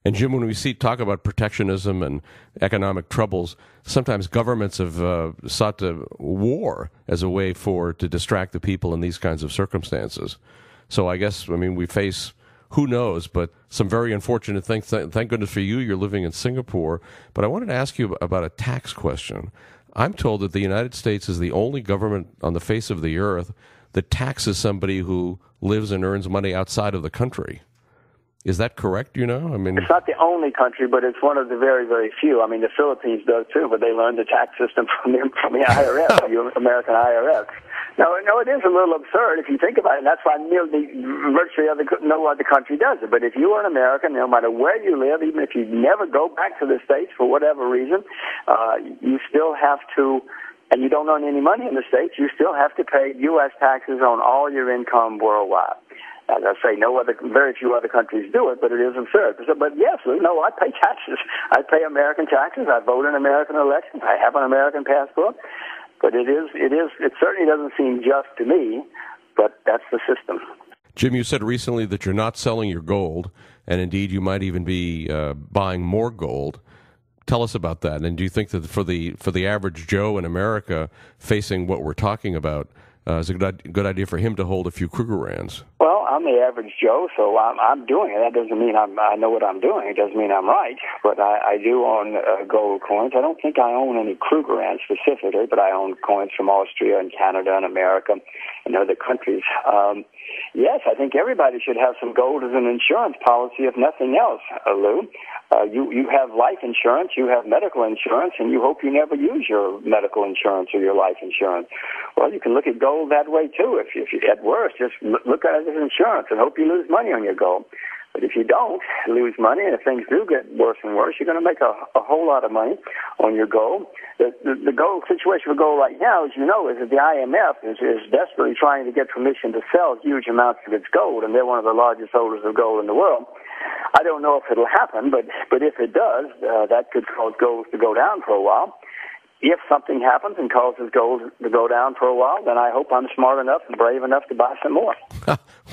And Jim, when we talk about protectionism and economic troubles, sometimes governments have sought to war as a way to distract the people in these kinds of circumstances. So I guess, we face, who knows, but some very unfortunate things. Thank goodness for you, you're living in Singapore. But I wanted to ask you about a tax question. I'm told that the United States is the only government on the face of the earth that taxes somebody who lives and earns money outside of the country. Is that correct, It's not the only country, but it's one of the very, very few. The Philippines does too, but they learned the tax system from the IRS, the American IRS. No, it is a little absurd if you think about it, and that's why virtually no other country does it. But if you are an American, no matter where you live, even if you never go back to the States for whatever reason, you still have to, and you don't earn any money in the States, you still have to pay U.S. taxes on all your income worldwide. As I say, very few other countries do it, but it is absurd. But yes, I pay taxes. I pay American taxes. I vote in American elections. I have an American passport. But it certainly doesn't seem just to me, but that's the system. Jim, you said recently that you're not selling your gold, and indeed you might even be buying more gold. Tell us about that. And do you think that for the average Joe in America facing what we're talking about, is it a good idea for him to hold a few Krugerrands? Well, I'm the average Joe, so I'm doing it. That doesn't mean I know what I'm doing. It doesn't mean I'm right, but I do own gold coins. I don't think I own any Krugerrands specifically, but I own coins from Austria and Canada and America and other countries. Yes, I think everybody should have some gold as an insurance policy, if nothing else, Lou. You have life insurance, you have medical insurance, and you hope you never use your medical insurance or your life insurance. Well, you can look at gold that way, too. If you at worst, just look at it as insurance and hope you lose money on your gold. But if you don't lose money, and if things do get worse and worse, you're going to make a whole lot of money on your gold. The gold situation for gold right now, as you know, is that the IMF is desperately trying to get permission to sell huge amounts of its gold, and they're one of the largest holders of gold in the world. I don't know if it'll happen, but if it does, that could cause gold to go down for a while. If something happens and causes gold to go down for a while, then I hope I'm smart enough and brave enough to buy some more.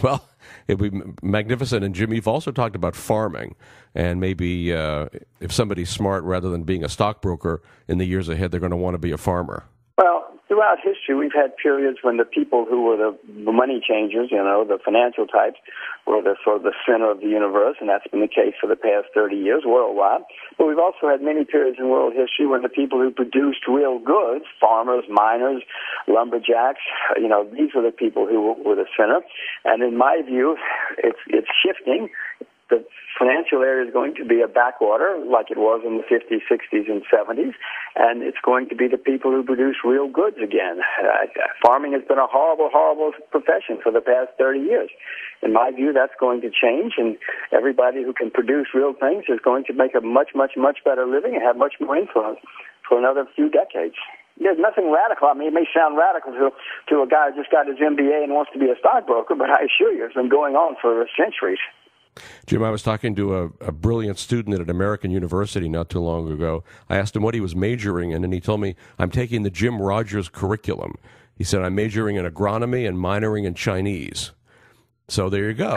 Well, it'd be magnificent. And Jim, you've also talked about farming, and maybe if somebody's smart, rather than being a stockbroker in the years ahead, they're going to want to be a farmer. Well, throughout history, we've had periods when the people who were the money changers, the financial types, were the sort of the center of the universe, and that's been the case for the past 30 years worldwide. But we've also had many periods in world history when the people who produced real goods, farmers, miners, lumberjacks, these are the people who were the center. And in my view, it's shifting. The financial area is going to be a backwater like it was in the 50s, 60s, and 70s, and it's going to be the people who produce real goods again. Farming has been a horrible, horrible profession for the past 30 years. In my view, that's going to change, and everybody who can produce real things is going to make a much, much, much better living and have much more influence for another few decades. There's nothing radical. I mean, it may sound radical to a guy who just got his MBA and wants to be a stockbroker, but I assure you it's been going on for centuries. Jim, I was talking to a brilliant student at an American university not too long ago. I asked him what he was majoring in, and he told me, I'm taking the Jim Rogers curriculum. He said, I'm majoring in agronomy and minoring in Chinese. So there you go.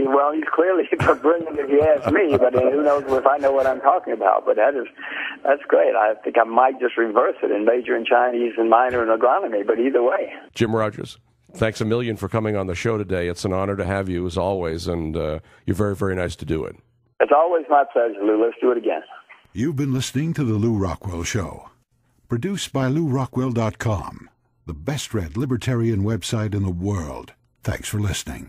Well, he's clearly brilliant if you ask me, but who knows if I know what I'm talking about. But that's great. I think I might just reverse it and major in Chinese and minor in agronomy, but either way. Jim Rogers, thanks a million for coming on the show today. It's an honor to have you, as always, and you're very, very nice to do it. It's always my pleasure, Lou. Let's do it again. You've been listening to The Lew Rockwell Show, produced by LewRockwell.com, the best-read libertarian website in the world. Thanks for listening.